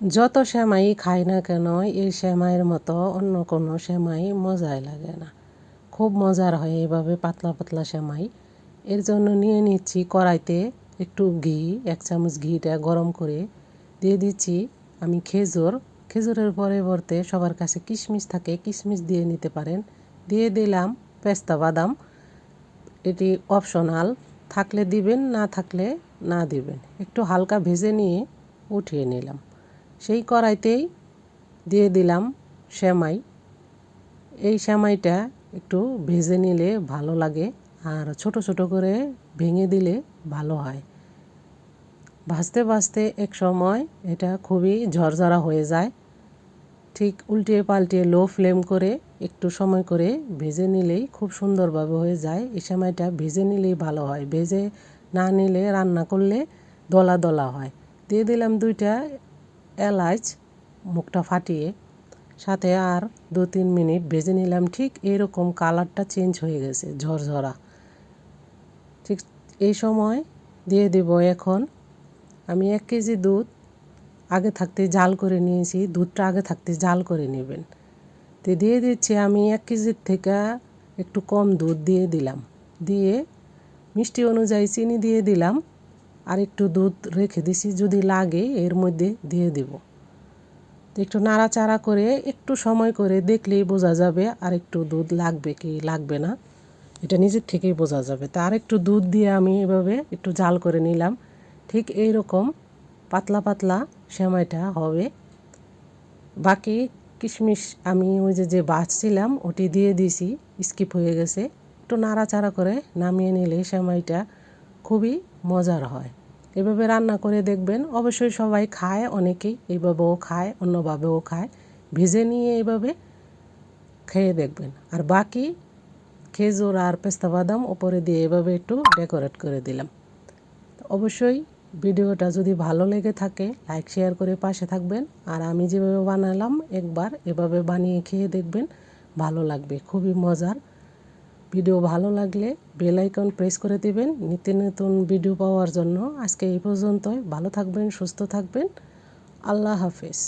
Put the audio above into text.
যত সেমাই খাই না কেন এই সেমাইয়ের মতো অন্য কোনো সেমাই মজাই লাগে না। খুব মজার হয় এইভাবে পাতলা পাতলা সেমাই। এর জন্য নিয়ে নিচ্ছি কড়াইতে একটু ঘি, 1 চামচ ঘিটা গরম করে দিয়ে দিচ্ছি আমি খেজুরের পরিবর্তে সবার কাছে কিশমিশ থাকে, কিশমিশ দিয়ে নিতে পারেন। দিয়ে দিলাম পেস্তা বাদাম, এটি অপশনাল, থাকলে দিবেন, না থাকলে না দিবেন। একটু হালকা ভেজে নিয়ে উঠিয়ে নিলাম। সেই কড়াইতেই দিয়ে দিলাম সেমাই। এই সেমাইটা একটু ভেজে নিলে ভালো লাগে, আর ছোট ছোট করে ভেঙে দিলে ভালো হয়। ভাজতে ভাজতে এক সময় এটা খুবই ঝরঝরা হয়ে যায়। ঠিক উল্টিয়ে পাল্টিয়ে লো ফ্লেম করে একটু সময় করে ভেজে নিলেই খুব সুন্দরভাবে হয়ে যায়। এই সেমাইটা ভেজে নিলেই ভালো হয়, ভেজে না নিলে রান্না করলে দলা দলা হয়। দিয়ে দিলাম 2টা এলাচ মুখটা ফাটিয়ে, সাথে আর 2-3 মিনিট ভেজে নিলাম। ঠিক এরকম কালারটা চেঞ্জ হয়ে গেছে, ঝরঝরা। ঠিক এই সময় দিয়ে দেব এখন আমি 1 কেজি দুধ আগে থাকতে জাল করে নিয়েছি। দুধটা আগে থাকতে জাল করে নেবেন। তো দিয়ে দিচ্ছি আমি 1 কেজির থেকে একটু কম দুধ দিয়ে দিলাম। দিয়ে মিষ্টি অনুযায়ী চিনি দিয়ে দিলাম, আর একটু দুধ রেখে দিছি, যদি লাগে এর মধ্যে দিয়ে দেব। একটু নাড়াচাড়া করে একটু সময় করে দেখলেই বোঝা যাবে আর একটু দুধ লাগবে কি লাগবে না, এটা নিজের থেকেই বোঝা যাবে। তা আর একটু দুধ দিয়ে আমি এভাবে একটু জাল করে নিলাম। ঠিক এই রকম পাতলা পাতলা সেমাইটা হবে। বাকি কিশমিশ আমি ওই যে বাছছিলাম ওটি দিয়ে দিছি, স্কিপ হয়ে গেছে। একটু নাড়াচাড়া করে নামিয়ে নিলে সেমাইটা খুবই মজার হয়। এভাবে রান্না করে দেখবেন, অবশ্যই সবাই খায়, অনেকেই এইভাবেও খায়, অন্যভাবেও খায়। ভেজে নিয়ে এইভাবে খেয়ে দেখবেন। আর বাকি খেজুর আর পেস্তা বাদাম ওপরে দিয়ে এভাবে একটু ডেকোরেট করে দিলাম। অবশ্যই ভিডিওটা যদি ভালো লেগে থাকে লাইক শেয়ার করে পাশে থাকবেন। আর আমি যেভাবে বানালাম একবার এভাবে বানিয়ে খেয়ে দেখবেন, ভালো লাগবে, খুবই মজার। ভিডিও ভালো লাগলে বেল আইকন প্রেস করে দিবেন নিত্য নতুন ভিডিও পাওয়ার জন্য। আজকে এই পর্যন্তই। ভালো থাকবেন, সুস্থ থাকবেন। আল্লাহ হাফেজ।